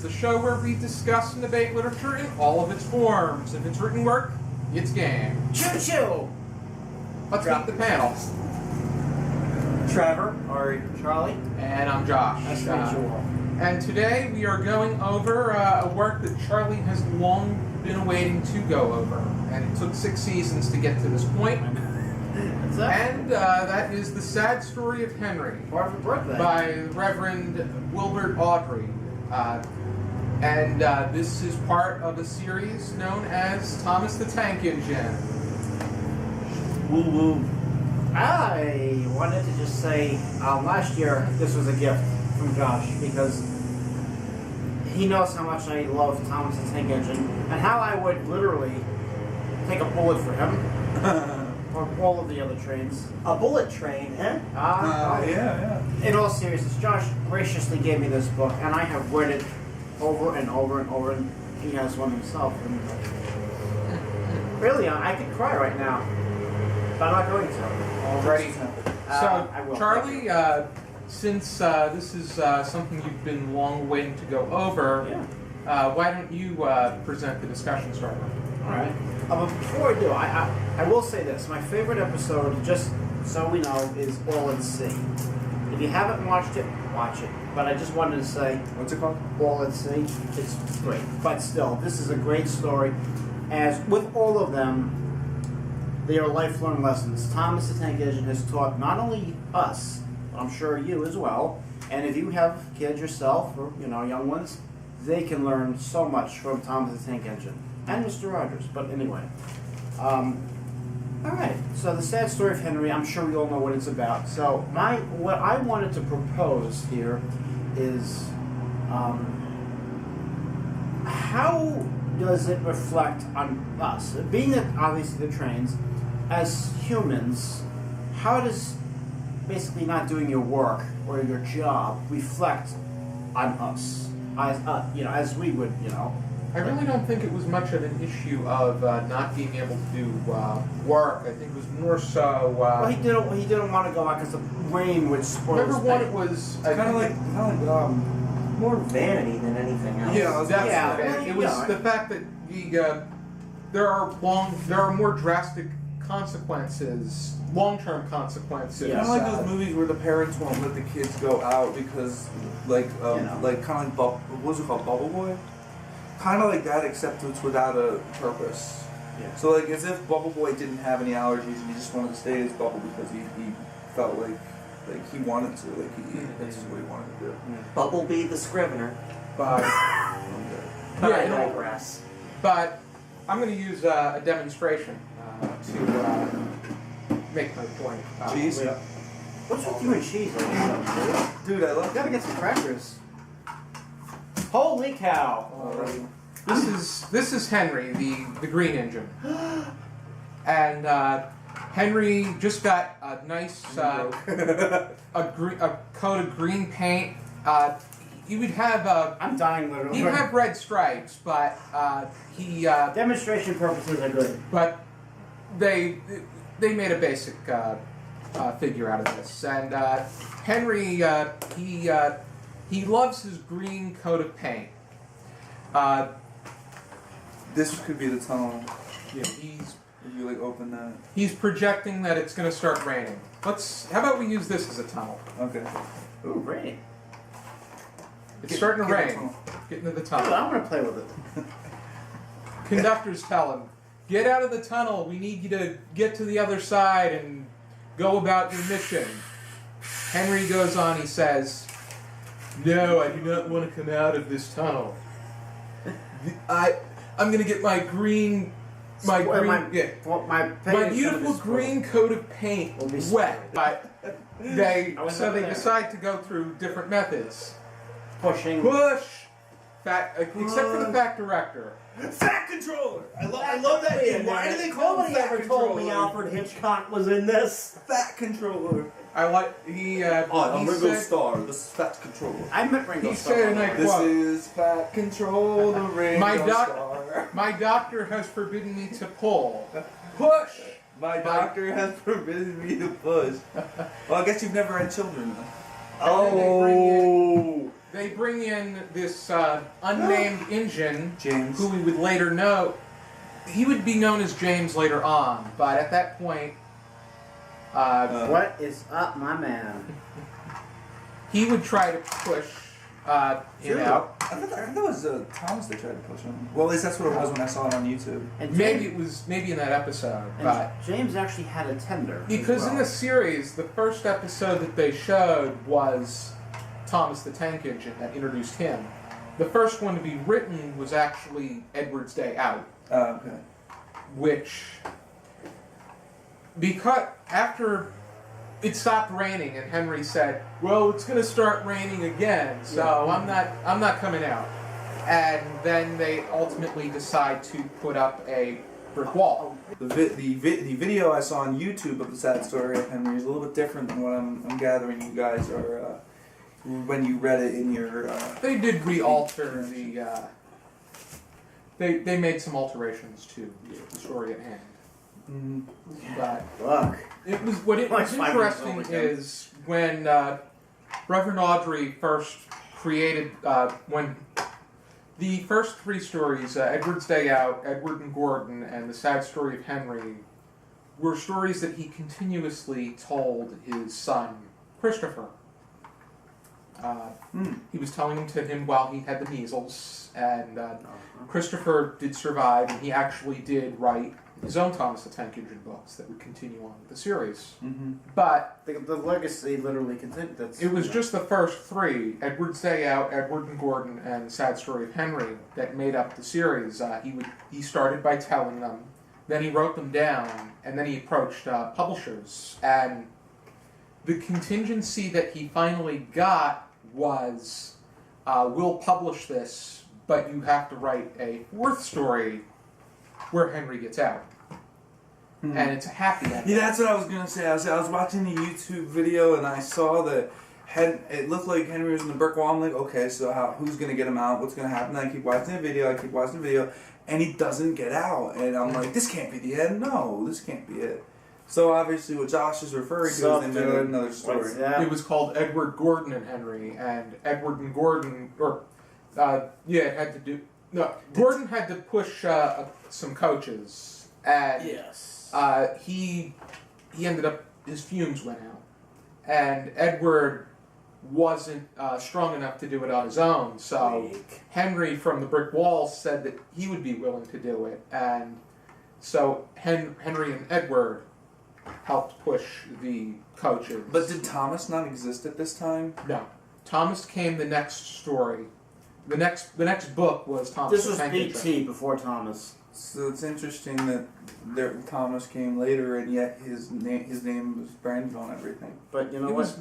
the show where we discuss and debate literature in all of its forms. If it's written work, it's game. Choo-choo! Let's meet the panel. Trevor, or Charlie. And I'm Josh. Nice to meet you all. And today we are going over a work that Charlie has long been waiting to go over. And it took 6 seasons to get to this point. What's that? And that is The Sad Story of Henry. Part of a birthday. By Reverend Wilbert Awdry. And this is part of a series known as Thomas the Tank Engine. Woo woo. I wanted to just say, last year this was a gift from Josh because he knows how much I love Thomas the Tank Engine and how I would literally take a bullet for him or all of the other trains. A bullet train, eh? Yeah. In all seriousness, Josh graciously gave me this book, and I have read it over and over and over, and he has one himself. And really, I could cry right now, but I'm not going to. Already. So, I will. Charlie, since this is something you've been long waiting to go over, why don't you present the discussion starter? All right. But before I do, I will say this. My favorite episode, just so we know, is All at Sea. If you haven't watched it, watch it. But I just wanted to say... What's it called? All at Sea. It's great. But still, this is a great story. As with all of them, they are lifelong lessons. Thomas the Tank Engine has taught not only us, but I'm sure you as well, and if you have kids yourself, or young ones, they can learn so much from Thomas the Tank Engine. And Mr. Rogers, but anyway. Alright, so The Sad Story of Henry, I'm sure we all know what it's about. So, what I wanted to propose here is, how does it reflect on us? Being that, obviously, the trains, as humans, how does basically not doing your work or your job reflect on us? As we would, I really don't think it was much of an issue of not being able to do work. I think it was more so... well, he didn't want to go out because the rain would spoil his Remember what paint. it was... Kind of like more vanity than anything else. Yeah, that's Yeah, it was the fact that there are more drastic consequences, long-term consequences. kind of like those movies where the parents won't let the kids go out because, like kind of like what's it called, Bubble Boy? Kind of like that, except it's without a purpose. Yeah. So like as if Bubble Boy didn't have any allergies and he just wanted to stay as Bubble because he felt like he wanted to, that's what he wanted to do. Bubblebee the Scrivener. But But I yeah, digress. but I'm going to use a demonstration to make my point. Cheese? What's with you and cheese? Dude, I love You gotta get some crackers. Holy cow! This is Henry, the green engine, and Henry just got a nice a coat of green paint. He would have I'm dying literally. he'd have red stripes, but he Demonstration purposes are good. but they made a basic figure out of this, and Henry he loves his green coat of paint. This could be the tunnel. Yeah, If you open that. he's projecting that it's going to start raining. How about we use this as a tunnel? Okay. Ooh, rain. It's starting to Get in the rain. tunnel. Get into the Dude, tunnel. I'm gonna play with it. Conductors tell him, "Get out of the tunnel. We need you to get to the other side and go about your mission." Henry goes on. He says, "No, I do not want to come out of this tunnel. I'm going to get my green, my beautiful green coat of paint Will be wet." But they never there. decide to go through different methods. Pushing. Push, except for the fact director. Fat controller! I love that name. Why do they call Nobody him Fat ever Controller? told me Alfred Hitchcock was in this. Fat controller. I like he. I'm he Ringo said, Starr. This is Fat Controller. I met Ringo He Starr. said, and I This quote, is Fat Controller. Ringo Starr. My doctor has forbidden me to pull. Push! My doctor has forbidden me to push. Well, I guess you've never had children. Oh, they bring in this unnamed Injun, James. who we would later know. He would be known as James later on, but at that point, What is up, my man? he would try to push him out. I thought that was Thomas that tried to push him. Well, at least that's what it was when I saw it on YouTube. And Maybe it was in that episode, and but James actually had a tender. because as well. in the series, the first episode that they showed was Thomas the Tank Engine that introduced him. The first one to be written was actually Edward's Day Out, Okay. which because after it stopped raining and Henry said, "Well, it's going to start raining again, so I'm not coming out." And then they ultimately decide to put up a brick wall. The video I saw on YouTube of the sad story of Henry is a little bit different than what I'm gathering you guys are when you read it in your. They did re-alter the. They made some alterations to the story at hand. But Look. it was what it was interesting is when Reverend Awdry first created when the first three stories, Edward's Day Out, Edward and Gordon, and the Sad Story of Henry, were stories that he continuously told his son Christopher. He was telling them to him while he had the measles, and Christopher did survive, and he actually did write his own Thomas the Tank Engine books that would continue on with the series. But The legacy literally continued. it was just the first three, Edward's Day Out, Edward and Gordon, and the Sad Story of Henry, that made up the series. He started by telling them, then he wrote them down, and then he approached publishers. And the contingency that he finally got was, we'll publish this, but you have to write a fourth story where Henry gets out. And it's a happy ending. Yeah, that's what I was gonna say. I was watching the YouTube video and I saw that it looked like Henry was in the brick wall. I'm like, okay, so who's gonna get him out? What's gonna happen? I keep watching the video, and he doesn't get out. And I'm like, this can't be the end. No, this can't be it. So obviously, what Josh is referring to is they made another story. It was called Edward, Gordon, and Henry, and Edward and Gordon, it had to do. No, Gordon had to push some coaches, and he ended up, his fumes went out, and Edward wasn't strong enough to do it on his own. So Henry from the brick wall said that he would be willing to do it, and so Henry and Edward helped push the coaches. But did Thomas not exist at this time? No, Thomas came the next story. The next book was Thomas. This was the Tank Engine. BT before Thomas. So it's interesting that Thomas came later, and yet his name was branded on everything. But you know It what? was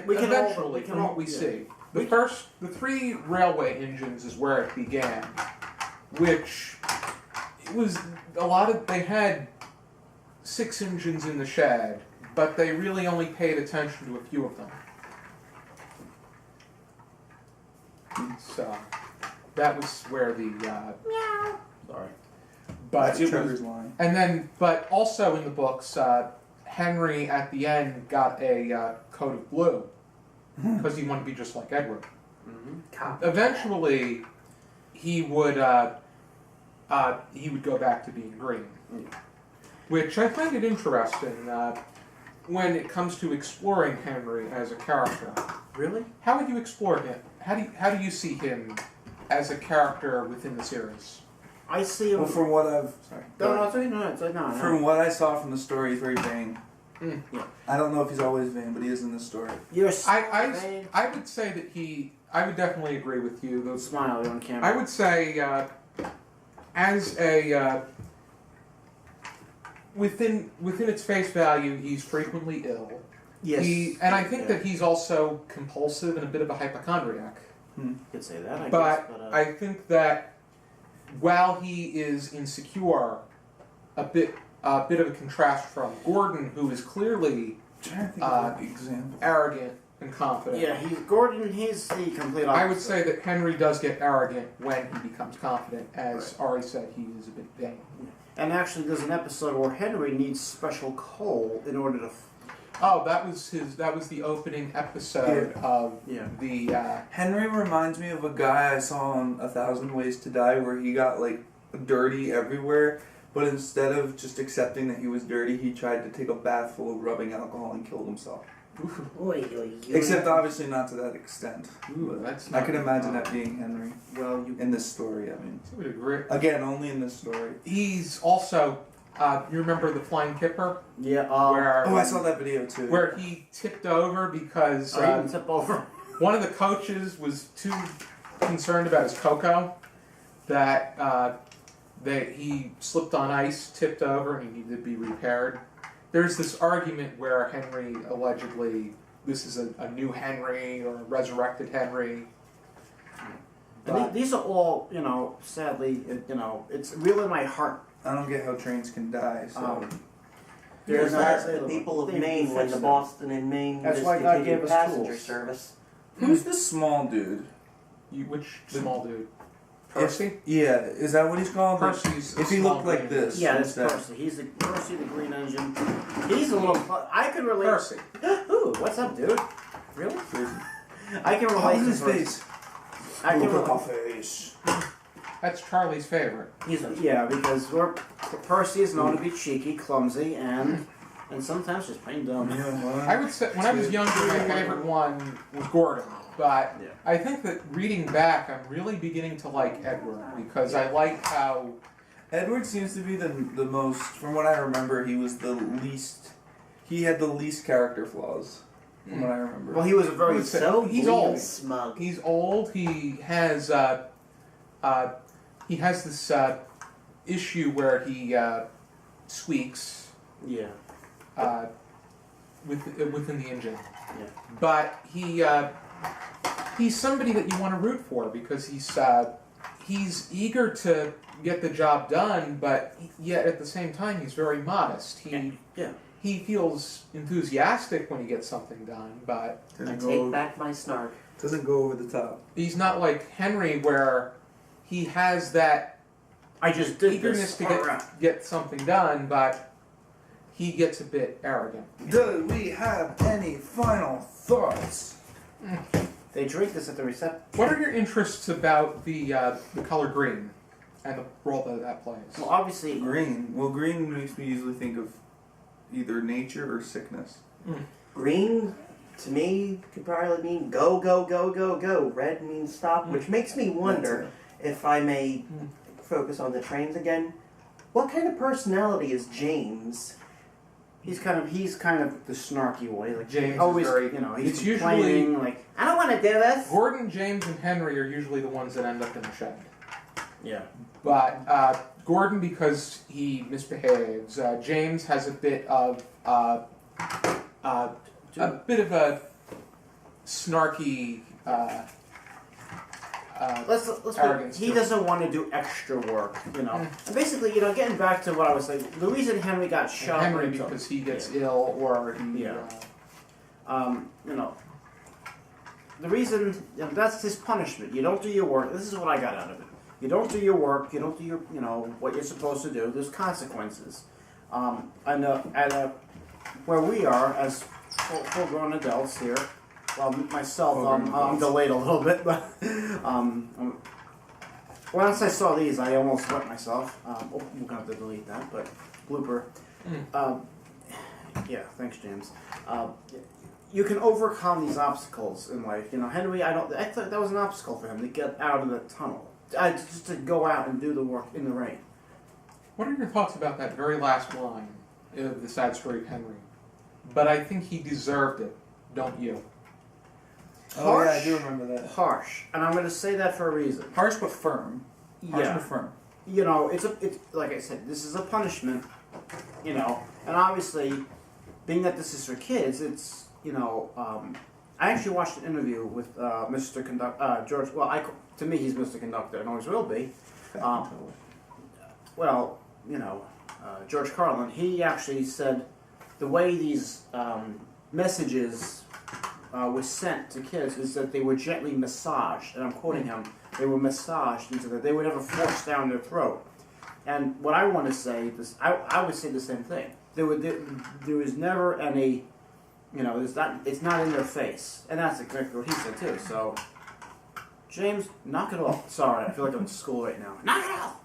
We can eventually, all, from what we see, the three railway engines is where it began, which it was a lot of. They had 6 engines in the shed, but they really only paid attention to a few of them. So that was where the Sorry. but That's it Trevor's was, line. and then but also in the books, Henry at the end got a coat of blue because he wanted to be just like Edward. Eventually, he would go back to being green, which I find it interesting when it comes to exploring Henry as a character. Really? How would you explore him? How do you see him as a character within the series? I see him. Well, from what I've from what I saw from the story, he's very vain. Yeah. I don't know if he's always vain, but he is in the story. I would say that I would definitely agree with you. Those Smile on camera. I would say as a within its face value, he's frequently ill. Yes. And I think that he's also compulsive and a bit of a hypochondriac. You could say that, I But guess. But I think that while he is insecure, a bit of a contrast from Gordon, who is clearly I'm trying to think of an example. arrogant and confident. yeah, he's the complete opposite. I would say that Henry does get arrogant when he becomes confident. As Ari said, he is a bit vain. And actually, there's an episode where Henry needs special coal in order to Oh, that was the opening episode of Yeah. the. Henry reminds me of a guy I saw on 1,000 Ways to Die, where he got like dirty everywhere, but instead of just accepting that he was dirty, he tried to take a bath full of rubbing alcohol and killed himself. Oy, oy, oy. Except obviously not to that extent. Ooh, that's. I Not, can imagine that being Henry Well, you in this story. I mean, To a degree. again, only in this story. He's also. You remember the Flying Kipper, yeah. where Oh, I saw that video too. where he tipped over because I didn't tip over. one of the coaches was too concerned about his cocoa that he slipped on ice, tipped over, and he needed to be repaired. There's this argument where Henry allegedly, this is a new Henry or a resurrected Henry. And these are all, sadly, it's real in my heart. I don't get how trains can die. So There's not the people of They Maine when fixed the them. Boston and Maine That's why God discontinued gave us passenger tools. service. who's the small dude? Which small dude? Percy? Yeah, is that what he's called? Like, Percy's if he small looked like green. this. Yeah, that's instead. Percy. He's the Percy, the green engine. He's a little. I can relate. Percy. Ooh, what's up, dude? Really? Crazy. I can relate. How is to his Percy. face? I can Look at relate. my face. That's Charlie's favorite. Yeah, because Percy is known to be cheeky, clumsy, and sometimes just plain dumb. I would say when I was younger, my favorite one was Gordon. But Yeah. I think that reading back, I'm really beginning to like Edward because I like how Edward seems to be the most, from what I remember, he was the least, he had the least character flaws, from what I remember. Well, he was a very Who's that? So He's bleak old. and smug. he's old. He has this issue where he squeaks yeah. within the engine. Yeah. But he's somebody that you want to root for because he's eager to get the job done, but yet at the same time he's very modest. Yeah. He feels enthusiastic when he gets something done, but I doesn't take go, back my snark. doesn't go over the top. he's not like Henry where he has that I just did eagerness this. to get something done, but he gets a bit arrogant. Do we have any final thoughts? They drink this at the reception. What are your interests about the color green and the role that plays? Well, obviously, Green. Well, green makes me usually think of either nature or sickness. Green, to me, could probably mean go, go, go, go, go. Red means stop, which makes me wonder, if I may focus on the trains again, what kind of personality is James? he's kind of the snarky way. Like James is always, very- he's it's usually- complaining, like I don't want to do this. Gordon, James, and Henry are usually the ones that end up in the shed. Yeah. But Gordon, because he misbehaves. James has a bit of a snarky. Let's Arrogance he to it. doesn't want to do extra work, And basically, getting back to what I was saying, the reason Henry got shot. Henry into- because he gets ill or he. Yeah. The reason that's his punishment. You don't do your work. This is what I got out of it. You don't do your work. You don't do your what you're supposed to do. There's consequences. Where we are as full-grown adults here. Well, myself, I'm delayed a little bit, but once I saw these, I almost wet myself. We're gonna have to delete that, but blooper. Yeah, thanks, James. You can overcome these obstacles in life. Henry, I thought that was an obstacle for him to get out of the tunnel, just to go out and do the work in the rain. What are your thoughts about that very last line of the sad story of Henry? But I think he deserved it, don't you? Oh yeah, I Harsh. do remember that. Harsh, and I'm going to say that for a reason. Harsh but firm. Harsh Yeah. but firm. It's like I said, this is a punishment, and obviously, being that this is for kids, it's I actually watched an interview with Mr. George. Well, to me, he's Mr. Conductor, and always will be. George Carlin. He actually said the way these messages were sent to kids is that they were gently massaged, and I'm quoting him. They were massaged into that. They were never forced down their throat. And what I want to say, I would say the same thing. There was never any it's not in their face, and that's exactly what he said too. So, James, knock it off. Sorry, I feel like I'm in school right now. Knock it off.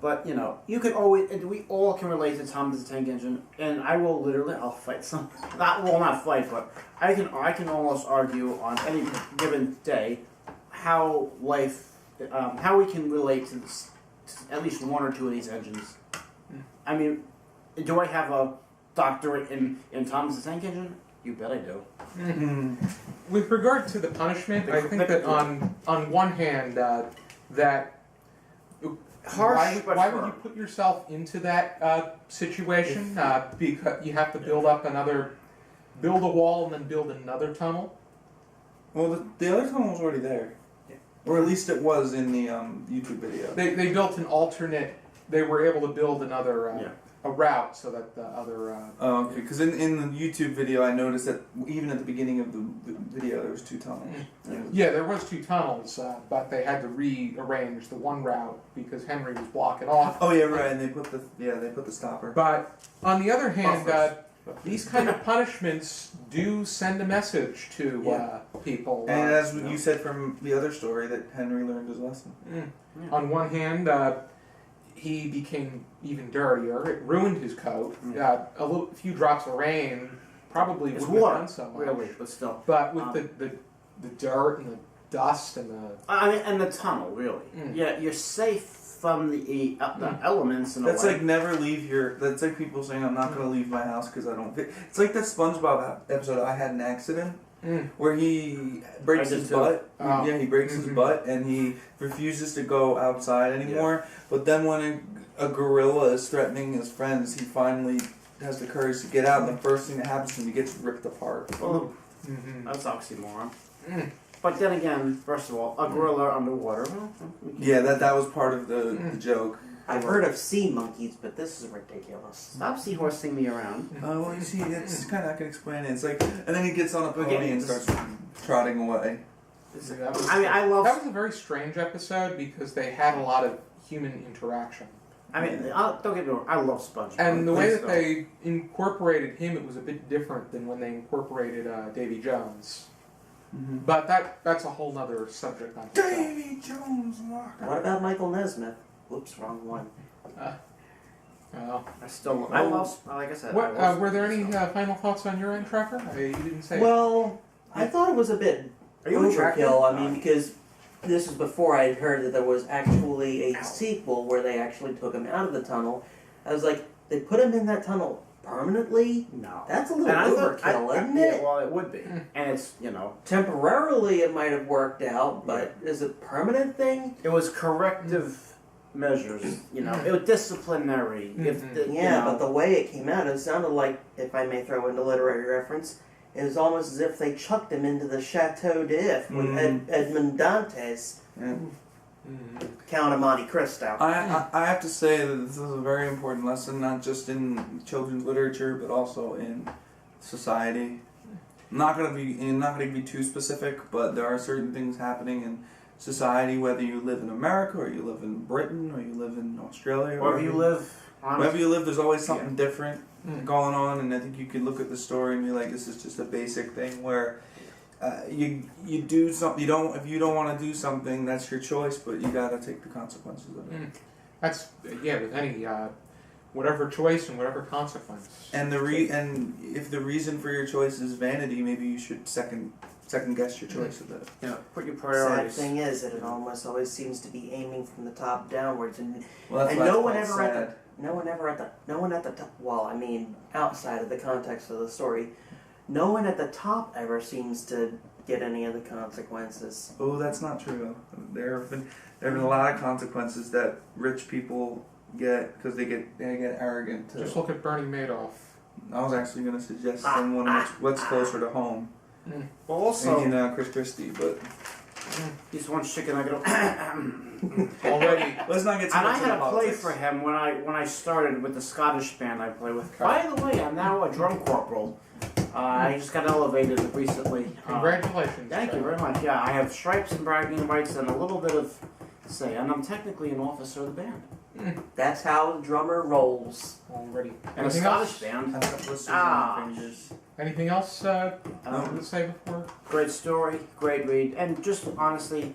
But you can always, and we all can relate to Thomas the Tank Engine, and I will literally, I'll fight some, not fight, but I can almost argue on any given day how how we can relate to at least one or two of these engines. I mean, do I have a doctorate in Thomas the Tank Engine? You bet I do. Mm-hmm. With regard to the punishment, I think that on one hand, that Harsh, why would you put yourself into that situation? Because you have to build a wall and then build another tunnel. Well, the other tunnel was already there, or at least it was in the YouTube video. They built an alternate. They were able to build another a route so that the other. Oh, okay. Because in the YouTube video, I noticed that even at the beginning of the video, there was 2 tunnels. Yeah, there was 2 tunnels, but they had to rearrange the one route because Henry was blocking off. Oh yeah, right. And they put the stopper. But on the other hand, these kind of punishments do send a message to people. And as you said from the other story, that Henry learned his lesson. On one hand, he became even dirtier. It ruined his coat. A few drops of rain probably wouldn't have done so much. Really, but still. But with the dirt and the dust and and the tunnel, really. Yeah, you're safe from the elements. That's like never leave your. That's like people saying, "I'm not going to leave my house because I don't fit." It's like that SpongeBob episode. I had an accident. Where he breaks his butt. Yeah, he breaks his butt and he refuses to go outside anymore. But then when a gorilla is threatening his friends, he finally has the courage to get out, and the first thing that happens to him, he gets ripped apart. That's oxymoron. But then again, first of all, a gorilla underwater. Yeah, that was part of the joke. I've heard of sea monkeys, but this is ridiculous. Stop seahorsing me around. Well, you see, it's kind of, I can explain it. It's like, and then he gets on a pony and starts trotting away. that was a very strange episode because they had a lot of human interaction. I mean, don't get me wrong, I love SpongeBob. And the way that they incorporated him, it was a bit different than when they incorporated Davy Jones. But that's a whole other subject. On Davy Jones. What about Michael Nesmith? Whoops, wrong one. I love, like I said. Were there any final thoughts on your end, Trevor? You didn't say. Well, I thought it was a bit overkill. I mean, because this is before I had heard that there was actually a sequel where they actually took him out of the tunnel. I was like, they put him in that tunnel permanently? No. That's a little overkill, isn't it? Yeah, well, it would be. And it's, Temporarily it might have worked out, but is it a permanent thing? It was corrective measures, it was disciplinary. But the way it came out, it sounded like, if I may throw in a literary reference, it was almost as if they chucked him into the Chateau d'If with Edmond Dantes. Count of Monte Cristo. I have to say that this is a very important lesson, not just in children's literature, but also in society. I'm not going to be too specific, but there are certain things happening in society, whether you live in America or you live in Britain or you live in Australia, wherever you live, there's always something different going on, and I think you can look at the story and be like, this is just a basic thing where you do something. If you don't want to do something, that's your choice, but you got to take the consequences of it. That's with any whatever choice and whatever consequence. And and if the reason for your choice is vanity, maybe you should second guess your choice of that. Put your Sad priorities. thing is that it almost always seems to be aiming from the top downwards, and outside of the context of the story, no one at the top ever seems to get any of the consequences. Oh, that's not true. There have been a lot of consequences that rich people get because they get arrogant. Just look at Bernie Madoff. I was actually going to suggest someone what's closer to home. Well, also, Chris Christie, but he's one chicken I don't. Already. Let's not get too And I much had into a play politics. for him when I started with the Scottish band I play with. By the way, I'm now a drum corporal. I just got elevated recently. Congratulations. Thank you very much. Yeah, I have stripes and bragging rights and a little bit of say, and I'm technically an officer of the band. That's how the drummer rolls. Already. And a Scottish band. Anything else to say before? Great story, great read, and just honestly,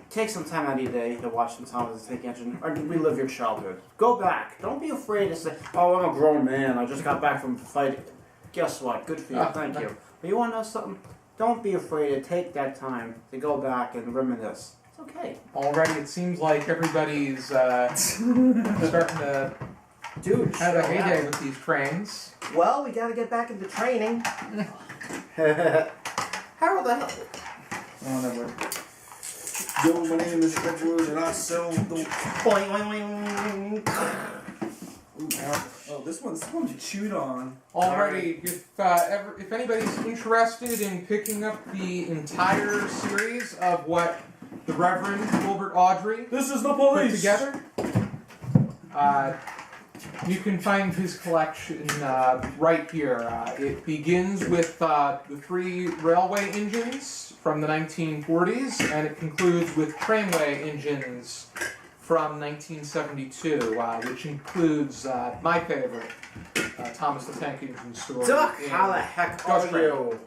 take some time out of your day to watch some Thomas the Tank Engine or relive your childhood. Go back. Don't be afraid to say, "Oh, I'm a grown man. I just got back from fighting." Guess what? Good for you. Thank you. But you want to know something? Don't be afraid to take that time to go back and reminisce. It's okay. Already, it seems like everybody's starting to Dude, have a heyday with these trains. Well, we gotta get back into training. Harold, the hell? Oh, never. Yo, my name is Trevor, and I sell the. Boing, boing, boing. Oh, this one's chewed on. Alrighty, if anybody's interested in picking up the entire series of what the Reverend Wilbert Awdry This is the put police. together, you can find his collection right here. It begins with the 3 railway engines from the 1940s, and it concludes with trainway engines from 1972, which includes my favorite, Thomas the Tank Engine story. Duck, in how the heck Ghost are Train. you?